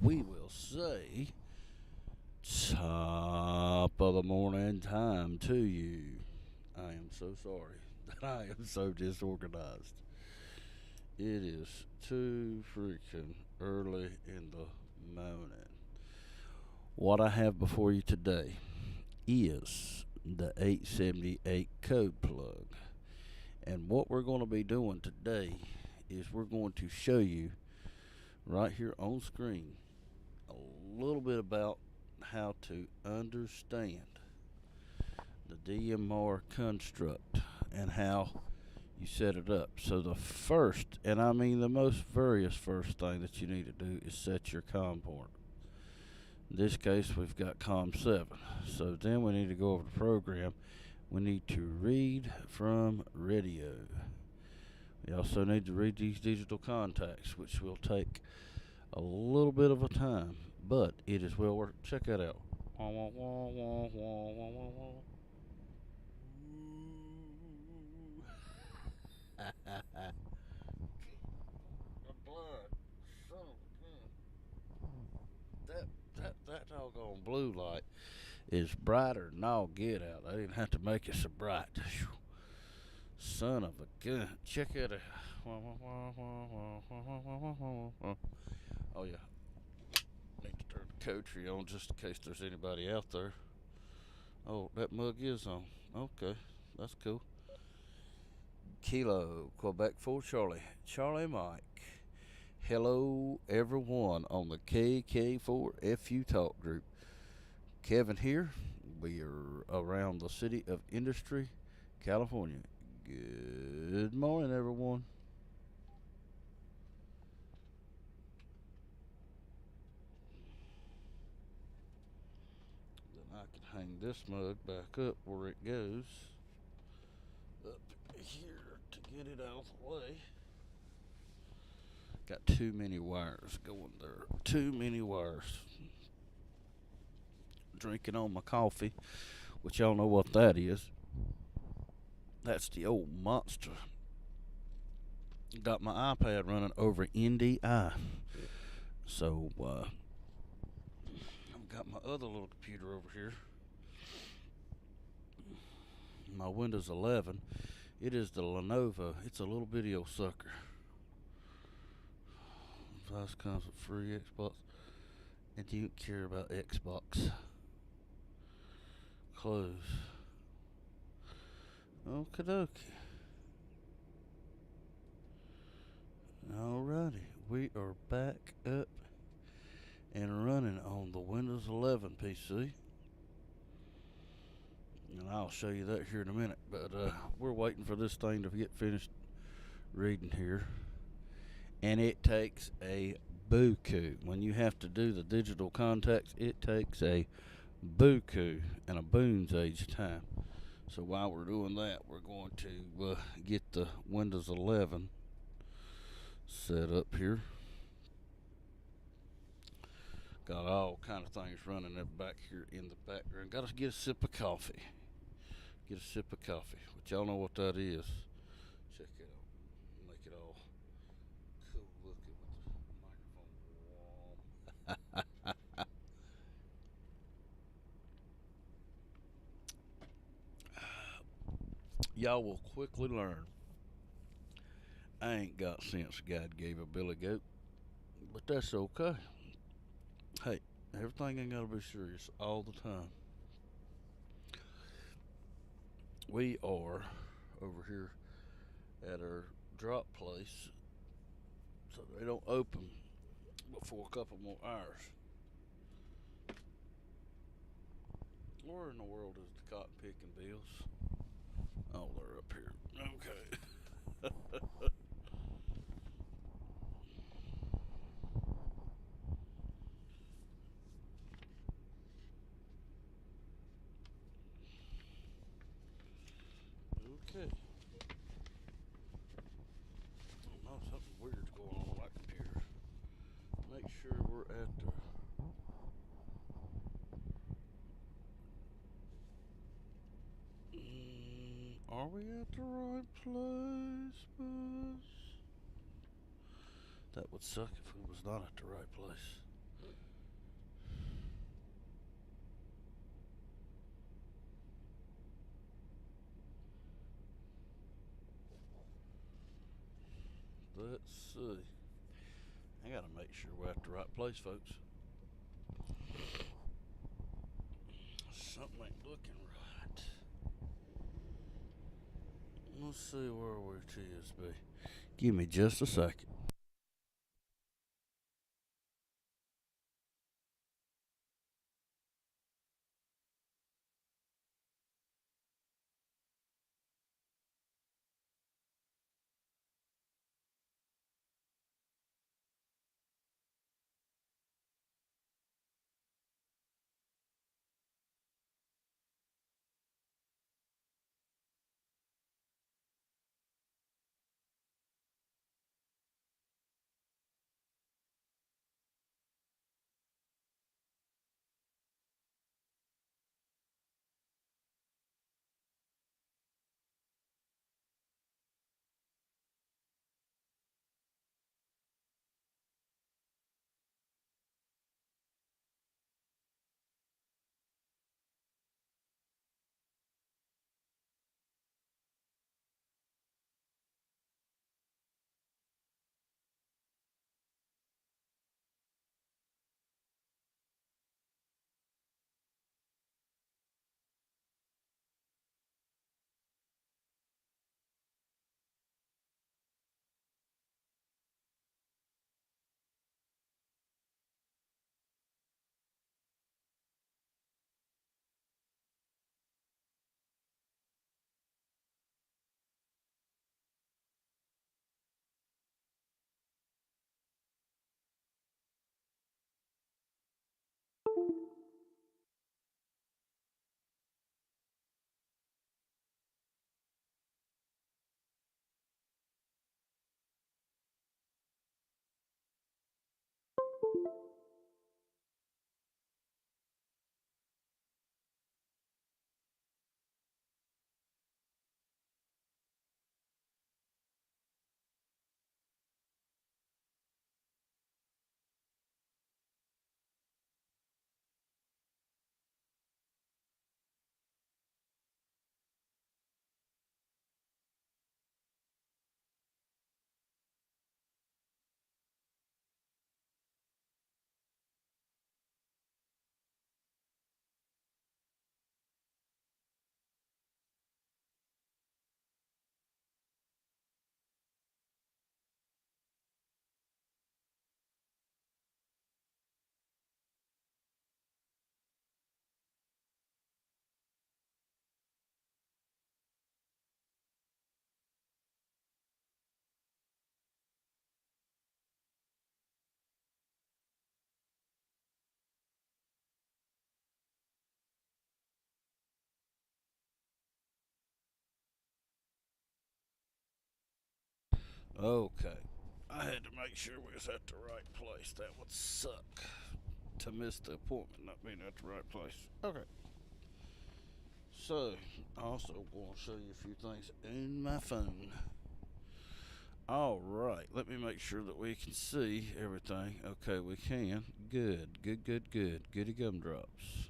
we will say top of the morning time to you. I am so sorry that I am so disorganized. It is too freaking early in the morning. What I have before you today is the 878 code plug. And what we're going to be doing today is we're going to show you right here on screen a little bit about how to understand the DMR construct and how you set it up. So the first, and I mean the most various first thing that you need to do is set your COM port. In this case, we've got COM 7. So then we need to go over the program. We need to read from radio. We also need to read these digital contacts, which will take a little bit of a time, but it is well worth. Check that out. The blood, son of a gun. That doggone blue light is brighter than all get out. I didn't have to make it so bright. Son of a gun. Check it out. Oh yeah. Need to turn the country on just in case there's anybody out there. Oh, that mug is on. Okay, that's cool. Kilo, Quebec 4 Charlie. Charlie Mike. Hello, everyone on the KK4FU Talk Group. Kevin here. We are around the city of Industry, California. Good morning, everyone. Then I can hang this mug back up where it goes. Up here to get it out of the way. Got too many wires going there. Too many wires. Drinking on my coffee, which y'all know what that is. That's the old monster. Got my iPad running over NDI. So, I've got my other little computer over here. My Windows 11. It is the Lenovo. It's a little video sucker. This comes with free Xbox. And you don't care about Xbox. Close. Okie dokie. Alrighty. We are back up and running on the Windows 11 PC. And I'll show you that here in a minute. But we're waiting for this thing to get finished reading here. And it takes a buku. When you have to do the digital contacts, it takes a buku and a boon's age time. So while we're doing that, we're going to get the Windows 11 set up here. Got all kind of things running up back here in the background. Got to get a sip of coffee. Get a sip of coffee. But y'all know what that is. Check it out. Make it all cool looking with the microphone warm. Y'all will quickly learn I ain't got sense God gave a billy goat, but that's okay. Hey, everything ain't gotta be serious all the time. We are over here at our drop place, so they don't open before a couple more hours. Where in the world is the cotton picking bills? Oh, they're up here. Okay. Okay. Oh, something weird's going on with my computer. Make sure we're at the. Are we at the right place, Buzz? That would suck if we was not at the right place. make sure we're at the right place, folks. Something ain't looking right. Let's see where we're TSB. Give me just a second. Okay. I had to make sure we was at the right place. That would suck to miss the appointment not being at the right place. Okay. So, I also want to show you a few things in my phone. All right, let me make sure that we can see everything. Okay, we can. Good, good, good, good. Goody gumdrops.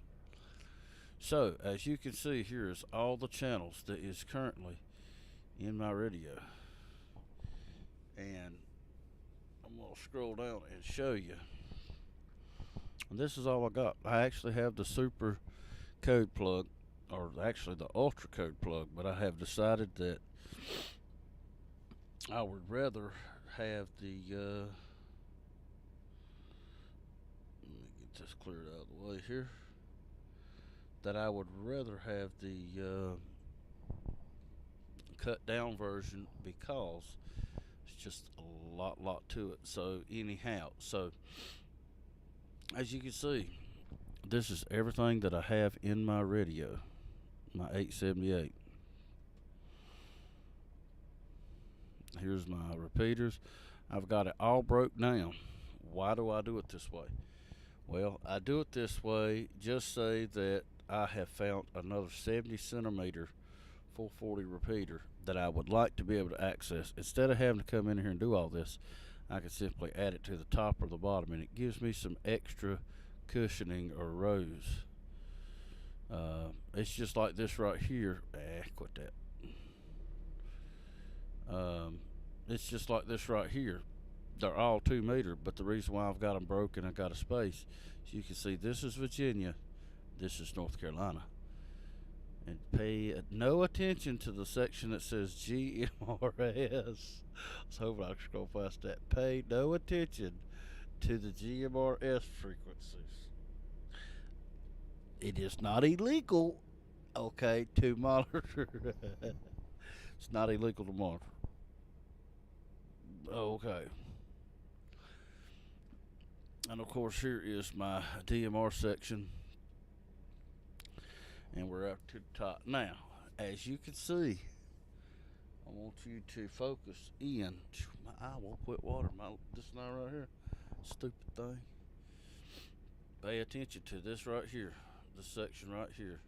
So, as you can see, here is all the channels that is currently in my radio. And I'm going to scroll down and show you. And this is all I got. I actually have the super code plug, or actually the ultra code plug, but I have decided that I would rather have the let me get this cleared out of the way here. That I would rather have the cut down version because it's just a lot to it. So anyhow, so as you can see, this is everything that I have in my radio, my 878. Here's my repeaters. I've got it all broke down. Why do I do it this way? Well, I do it this way. Just say that I have found another 70 centimeter 440 repeater that I would like to be able to access. Instead of having to come in here and do all this, I can simply add it to the top or the bottom, and it gives me some extra cushioning or rows. It's just like this right here. Quit that. Um, it's just like this right here. They're all 2 meter, but the reason why I've got them broken, I got a space. So you can see this is Virginia, this is North Carolina. And pay no attention to the section that says GMRS. I was hoping I could scroll past that. Pay no attention to the GMRS frequencies. It is not illegal, okay, to monitor. It's not illegal to monitor. Okay. And of course, here is my DMR section, and we're up to the top. Now, as you can see, I want you to focus in. My eye won't quit watering. This line right here, stupid thing. Pay attention to this right here, this section right here.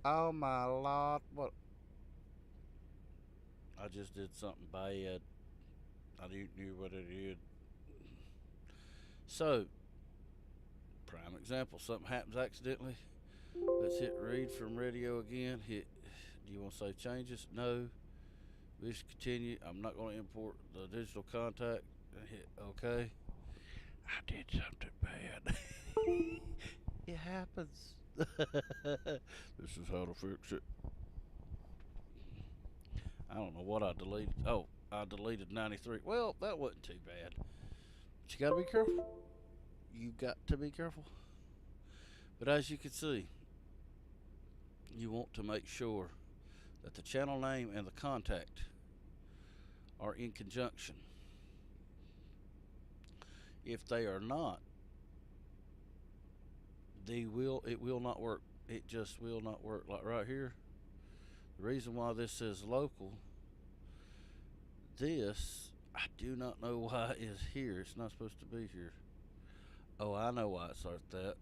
Oh my lord, what? I just did something bad. I didn't know what I did. So, prime example, something happens accidentally. Let's hit read from radio again. Hit, do you want to say changes? No. Wish to continue. I'm not going to import the digital contact. Hit OK. I did something bad. It happens. This is how to fix it. I don't know what I deleted. Oh, I deleted 93. Well, that wasn't too bad. But you got to be careful. You got to be careful. But as you can see, you want to make sure that the channel name and the contact are in conjunction. If they are not, it will not work. It just will not work. Like right here, the reason why this says local, this I do not know why is here. It's not supposed to be here. Oh, I know why it's like that.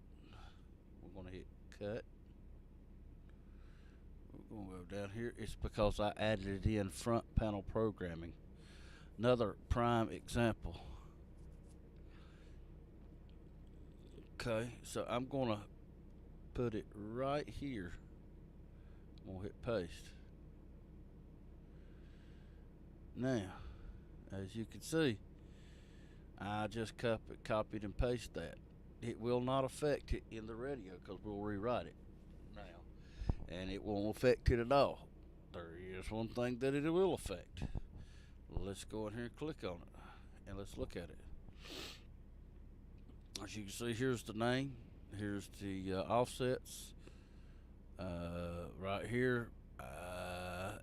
We're gonna hit cut. We're gonna go down here. It's because I added it in front panel programming. Another prime example. Okay, so I'm gonna put it right here. I'm gonna hit paste. Now, as you can see, I just copied and pasted that. It will not affect it in the radio because we'll rewrite it now, and it won't affect it at all. There is one thing that it will affect. Let's go in here and click on it, and let's look at it. As you can see, here's the name. Here's the offsets. Right here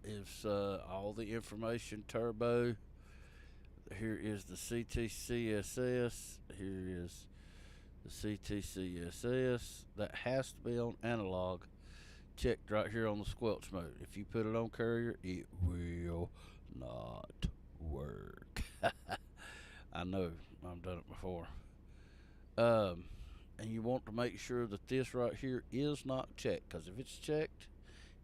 is all the information turbo. Here is the CTCSS. Here is the CTCSS. That has to be on analog. Checked right here on the squelch mode. If you put it on carrier, it will not work. I know. I've done it before. And you want to make sure that this right here is not checked, because if it's checked,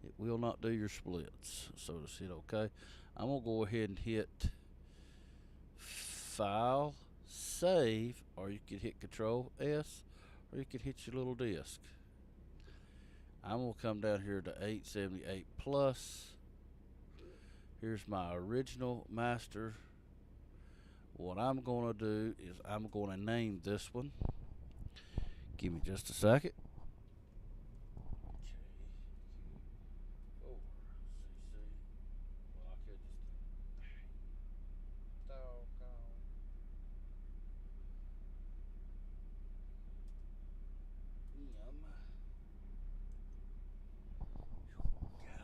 it will not do your splits. So to hit OK. I'm going to go ahead and hit File, Save, or you could hit Control S, or you could hit your little disc. I'm going to come down here to 878 plus. Here's my original master. What I'm going to do is I'm going to name this one. Give me just a second.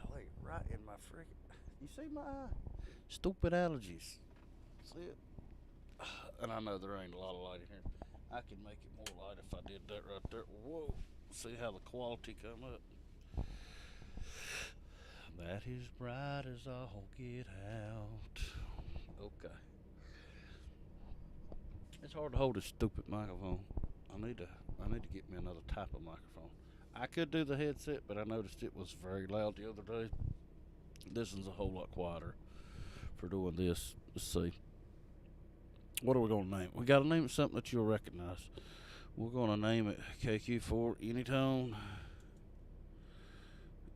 Golly, right in my friggin'. You see my eye? Stupid allergies. See it? And I know there ain't a lot of light in here. I could make it more light if I did that right there. Whoa. See how the quality come up? That is bright as all get out. Okay. It's hard to hold a stupid microphone. I need to get me another type of microphone. I could do the headset, but I noticed it was very loud the other day. This one's a whole lot quieter for doing this. Let's see. What are we going to name it? We got to name it something that you'll recognize. We're going to name it KQ4 Anytone.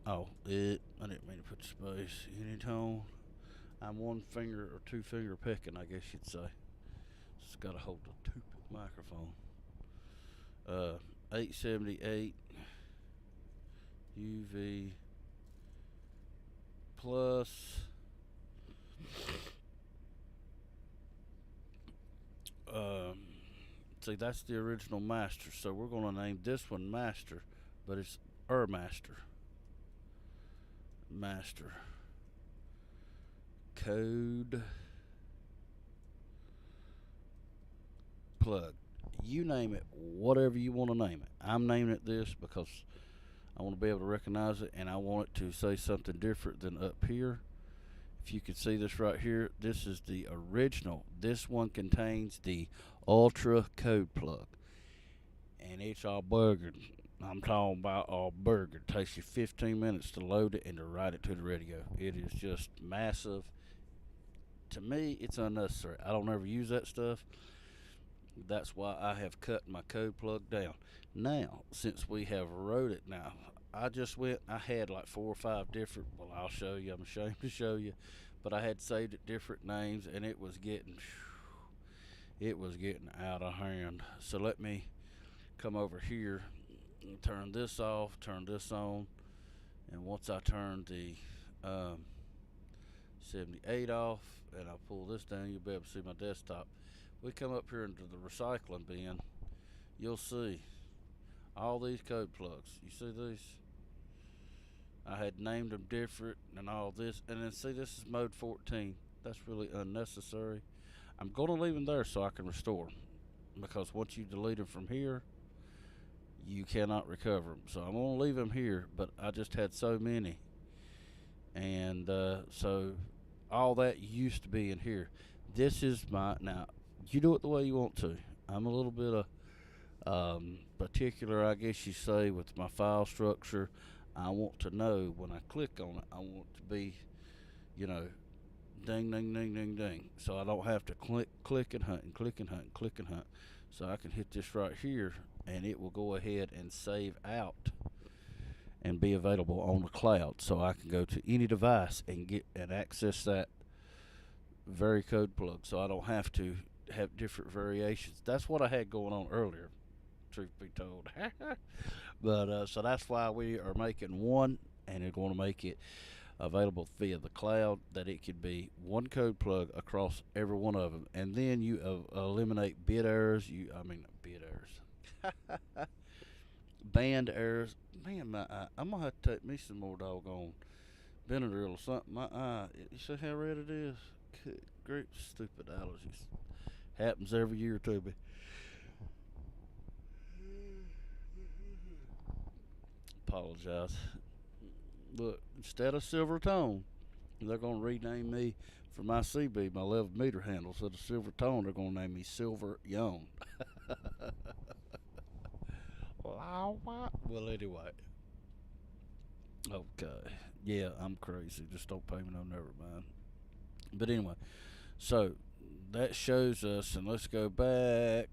Oh, I didn't mean to put space. Anytone. I'm one finger or two finger pecking, I guess you'd say. Just got to hold the microphone. 878 UV plus. Um, See, that's the original master. So we're going to name this one master, but it's master. Master code plug. You name it, whatever you want to name it. I'm naming it this because I want to be able to recognize it, and I want it to say something different than up here. If you can see this right here, this is the original. This one contains the ultra code plug, and it's all burgered. I'm talking about all burgered. It takes you 15 minutes to load it and to write it to the radio. It is just massive. To me, it's unnecessary. I don't ever use that stuff. That's why I have cut my code plug down. Now, since we have wrote it now, I just went, I had like 4 or 5 different, well, I'll show you, I'm ashamed to show you, but I had saved it different names, and it was getting out of hand. So let me come over here and turn this off, turn this on, and once I turn the 78 off, and I pull this down, you'll be able to see my desktop. We come up here into the recycling bin, you'll see all these code plugs. You see these? I had named them different and all this, and then see, this is mode 14. That's really unnecessary. I'm going to leave them there so I can restore them, because once you delete them from here, you cannot recover them. So I'm going to leave them here, but I just had so many, and so all that used to be in here. This is my, now you do it the way you want to. I'm a little bit of particular, I guess you say, with my file structure. I want to know when I click on it, I want it to be, you know, ding, ding, ding, ding, ding. So I don't have to click and hunt and click and hunt and click and hunt. So I can hit this right here, and it will go ahead and save out and be available on the cloud. So I can go to any device and get and access that very code plug. So I don't have to have different variations. That's what I had going on earlier, truth be told. But so that's why we are making one, and they're going to make it available via the cloud, that it could be one code plug across every one of them, and then you eliminate bit errors. I mean bit errors, band errors. Man, my eye, I'm gonna have to take me some more doggone Benadryl or something. My eye, you see how red it is? Good, great stupid allergies. Happens every year to me. Apologize. Look, instead of Silver Tone, they're going to rename me for my CB, my 11 meter handle. So the Silver Tone, they're going to name me Silver Young. Well, anyway. Okay. Yeah, I'm crazy. Just don't pay me no, never mind. But anyway, so that shows us, and let's go back.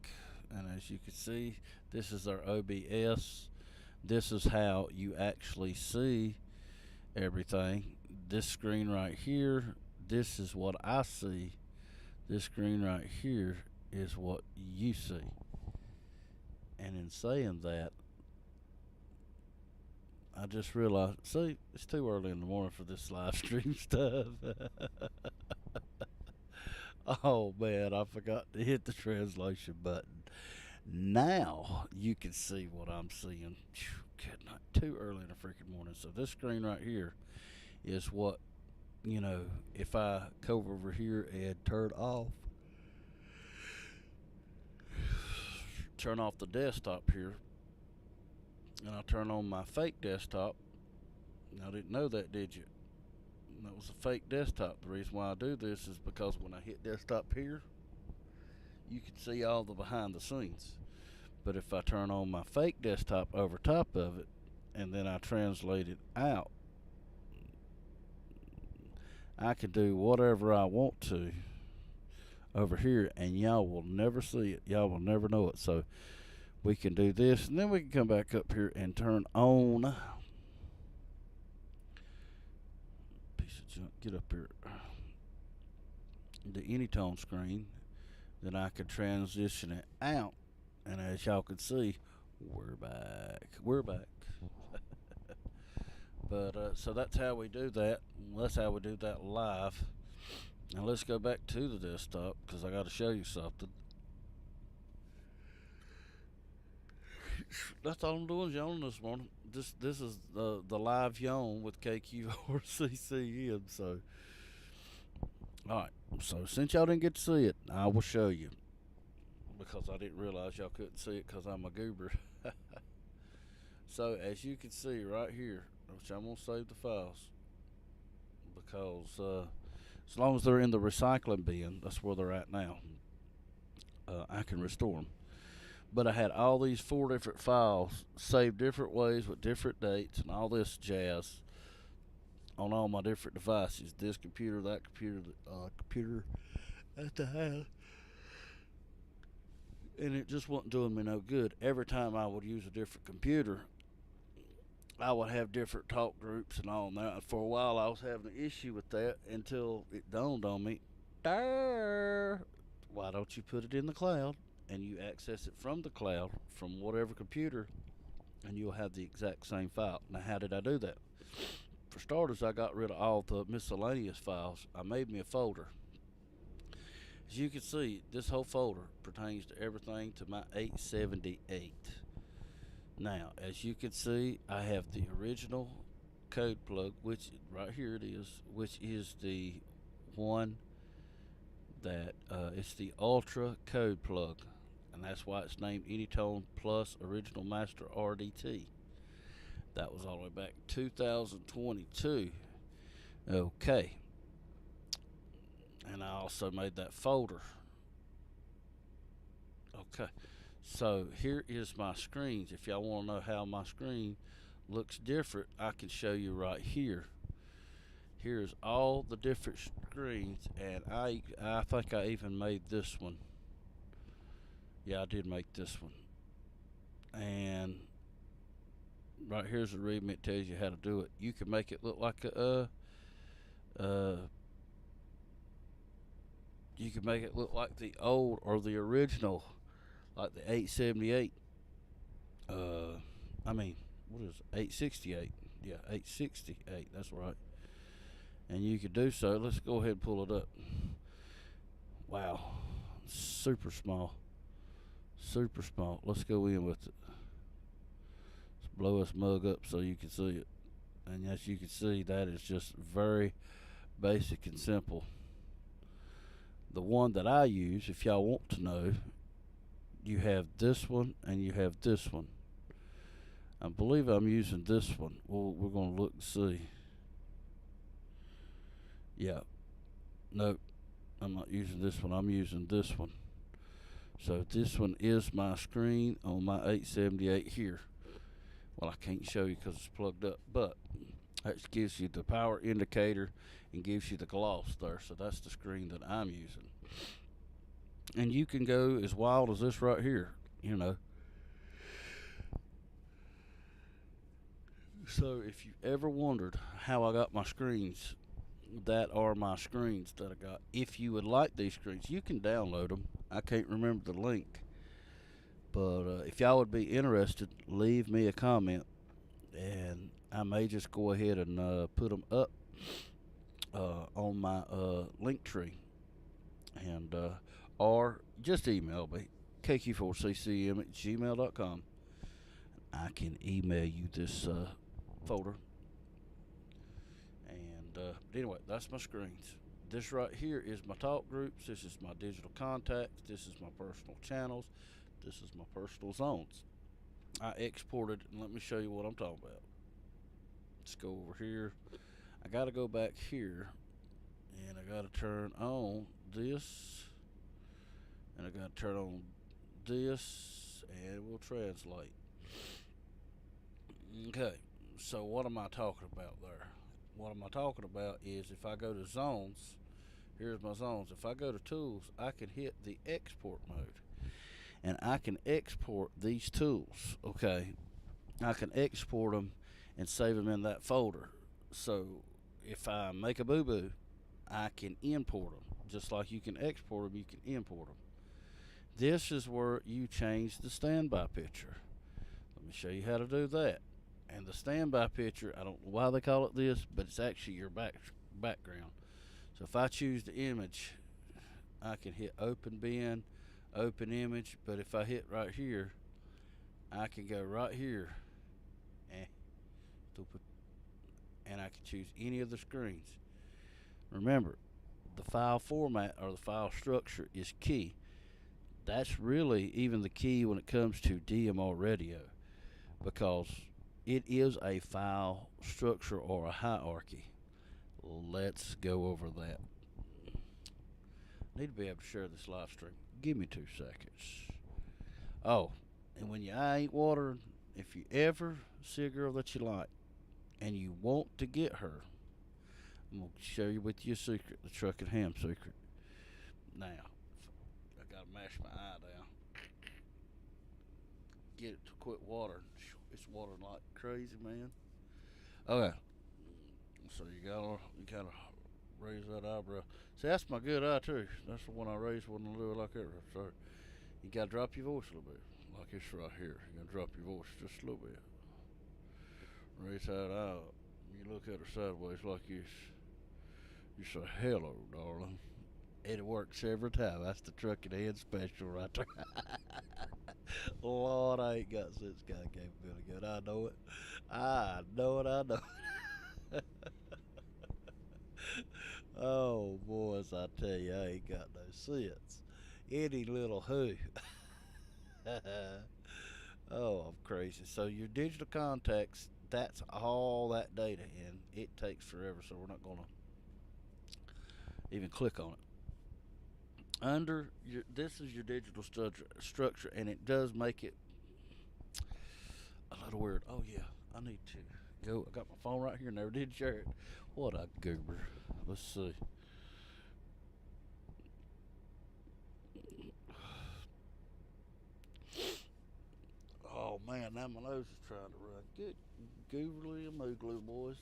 And as you can see, this is our OBS. This is how you actually see everything. This screen right here, this is what I see. This screen right here is what you see. And in saying that, I just realized, see, it's too early in the morning for this live stream stuff. Oh man, I forgot to hit the translation button. Now you can see what I'm seeing. Good night. Too early in the freaking morning. So this screen right here is what, if I go over here and turn off the desktop here, and I turn on my fake desktop. I didn't know that, did you? That was a fake desktop. The reason why I do this is because when I hit desktop here, you can see all the behind the scenes. But if I turn on my fake desktop over top of it, and then I translate it out, I can do whatever I want to over here, and y'all will never see it. Y'all will never know it. So we can do this, and then we can come back up here and turn on. Piece of junk, get up here. the Anytone screen, then I could transition it out. And as y'all can see, we're back. We're back. But so that's how we do that. That's how we do that live. Now let's go back to the desktop because I got to show you something. That's all I'm doing is yawning this morning. This is the live yawn with KQ4CCM. So all right. So since y'all didn't get to see it, I will show you because I didn't realize y'all couldn't see it because I'm a goober. So as you can see right here, which I'm gonna save the files because as long as they're in the recycling bin, that's where they're at now. I can restore them. But I had all these 4 different files saved different ways with different dates and all this jazz on all my different devices. This computer, that computer, computer at the house. And it just wasn't doing me no good. Every time I would use a different computer, I would have different talk groups and all that. And for a while, I was having an issue with that until it dawned on me. Why don't you put it in the cloud and you access it from the cloud from whatever computer and you'll have the exact same file. Now, how did I do that? For starters, I got rid of all the miscellaneous files. I made me a folder. As you can see, this whole folder pertains to everything to my 878. Now, as you can see, I have the original code plug, which right here it is, which is the one that it's the Ultra code plug, and that's why it's named Anytone Plus Original Master RDT. That was all the way back 2022. Okay, and I also made that folder. Okay, so here is my screens. If y'all want to know how my screen looks different, I can show you right here. Here's all the different screens, and I think I even made this one. Yeah, I did make this one. And right here's a readme. It tells you how to do it. You can make it look like uh, you can make it look like the old or the original, like the 878. I mean, what is it? 868? Yeah, 868. That's right. And you can do so. Let's go ahead and pull it up. Wow, super small, super small. Let's go in with it. Let's blow this mug up so you can see it. And as you can see, that is just very basic and simple. The one that I use, if y'all want to know, you have this one and you have this one. I believe I'm using this one. Well, we're going to look and see. Yeah, nope, I'm not using this one. I'm using this one. So this one is my screen on my 878 here. Well, I can't show you because it's plugged up, but that gives you the power indicator and gives you the gloss there. So that's the screen that I'm using. And you can go as wild as this right here, you know. So if you ever wondered how I got my screens, that are my screens that I got. If you would like these screens, you can download them. I can't remember the link. But if y'all would be interested, leave me a comment, and I may just go ahead and put them up on my link tree, and or just email me KQ4CCM at gmail.com. I can email you this folder. And but anyway, that's my screens. This right here is my talk groups. This is my digital contacts. This is my personal channels. This is my personal zones. I exported, and let me show you what I'm talking about. Let's go over here. I got to go back here, and I got to turn on this, and I got to turn on this, and we'll translate. Okay, so what am I talking about there? What am I talking about is if I go to zones, here's my zones. If I go to tools, I can hit the export mode, and I can export these tools. Okay, I can export them and save them in that folder. So if I make a boo boo, I can import them. Just like you can export them, you can import them. This is where you change the standby picture. Let me show you how to do that. And the standby picture, I don't know why they call it this, but it's actually your background. So if I choose the image, I can hit open bin, open image, but if I hit right here, I can go right here and I can choose any of the screens. Remember, the file format or the file structure is key. That's really even the key when it comes to DMR radio, because it is a file structure or a hierarchy. Let's go over that. Need to be able to share this live stream. Give me 2 seconds. Oh, and when your eye ain't watering, if you ever see a girl that you like and you want to get her, I'm gonna share you with you a secret, the truck and ham secret. Now, I gotta mash my eye down. Get it to quit watering. It's watering like crazy, man. Okay, so you gotta raise that eyebrow. See, that's my good eye too. That's the one I raised when I do it like that. So you gotta drop your voice a little bit, like this right here. You gotta drop your voice just a little bit. Raise that eye up. You look at her sideways like this. You say, "Hello, darling." And it works every time. That's the truck and head special right there. Lord, I ain't got sense God capability good. I know it. I know it. I know it. Oh, boys, I tell you, I ain't got no sense. Any little who. Oh, I'm crazy. So your digital contacts, that's all that data, and it takes forever, so we're not going to even click on it. Under your, this is your digital structure, and it does make it a little weird. Oh yeah, I need to go. I got my phone right here. Never did share it. What a goober. Let's see. Oh man, now my nose is trying to run. Good gooberly and moogly, boys.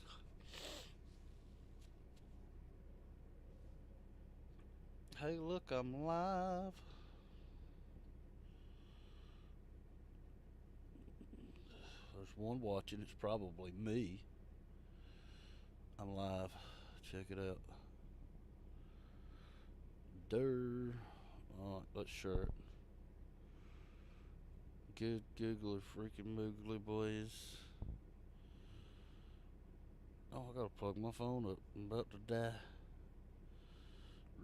Hey, look, I'm live. There's one watching. It's probably me. I'm live. Check it out. Durr. Alright, let's share it. Good googly freaking moogly, boys. Oh, I gotta plug my phone up. I'm about to die.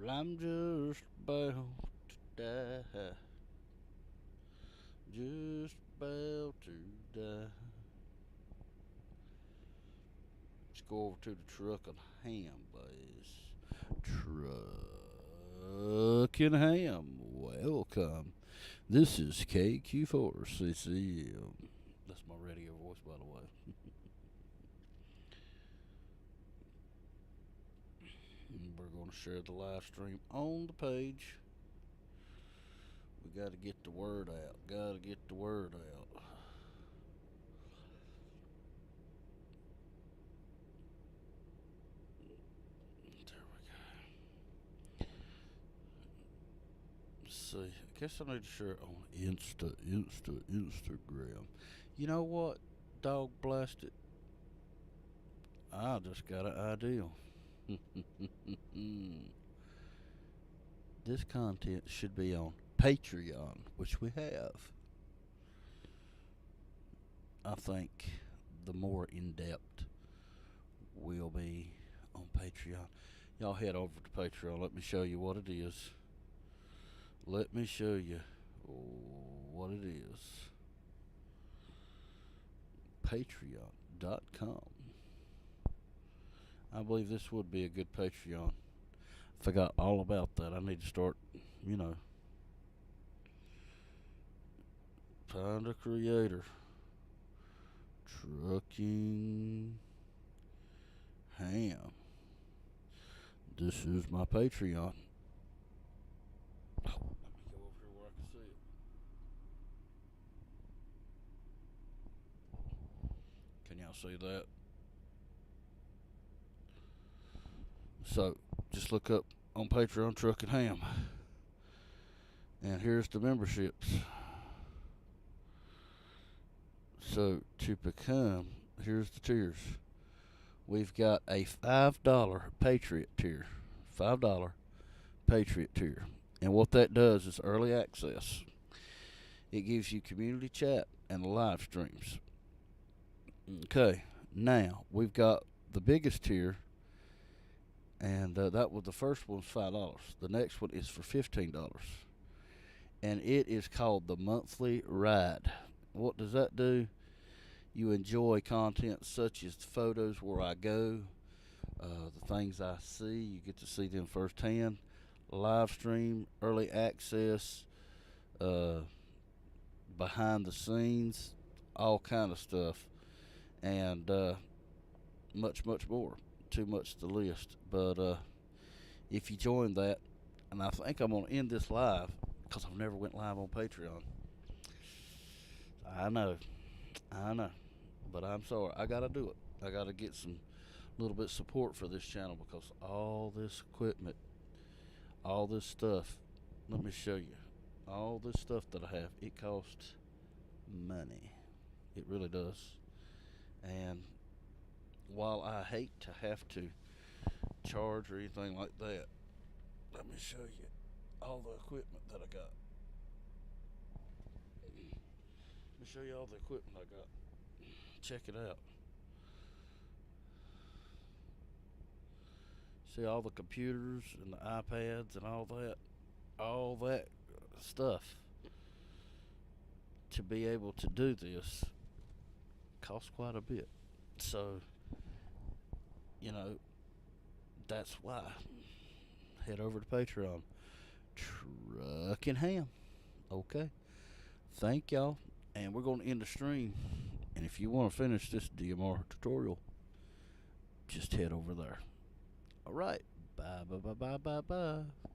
I'm just about to die. Just about to die. Let's go over to the truck and ham, boys. Truck and ham, welcome. This is KQ4CCM. That's my radio voice, by the way. We're going to share the live stream on the page. We got to get the word out. Got to get the word out. There we go. Let's see. I guess I need to share it on Instagram. You know what? Dog blasted. I just got an idea. This content should be on Patreon, which we have. I think the more in depth will be on Patreon. Y'all head over to Patreon. Let me show you what it is. Let me show you what it is. Patreon.com. I believe this would be a good Patreon. Forgot all about that. I need to start, you know, find a creator. Trucking ham. This is my Patreon. Oh, let me go over here where I can see it. Can y'all see that? So just look up on Patreon, Truck and Ham. And here's the memberships. So to become, here's the tiers. We've got a $5 Patriot tier. $5 Patriot tier. And what that does is early access. It gives you community chat and live streams. Okay, now we've got the biggest tier, and that was the first one's $5. The next one is for $15, and it is called the monthly ride. What does that do? You enjoy content such as the photos where I go, the things I see. You get to see them firsthand. Live stream, early access, uh, behind the scenes, all kind of stuff, and much more. Too much to list, but if you join that, and I think I'm gonna end this live because I've never went live on Patreon. I know, but I'm sorry. I gotta do it. I gotta get some little bit support for this channel because all this equipment, all this stuff. Let me show you. All this stuff that I have, it costs money. It really does. And while I hate to have to charge or anything like that, let me show you all the equipment that I got. Let me show you all the equipment I got. Check it out. See all the computers and the iPads and all that stuff. To be able to do this costs quite a bit. So, you know, that's why. Head over to Patreon. Truck and Ham. Okay. Thank y'all. And we're going to end the stream. And if you want to finish this DMR tutorial, just head over there. All right. Bye, bye, bye, bye, bye, bye.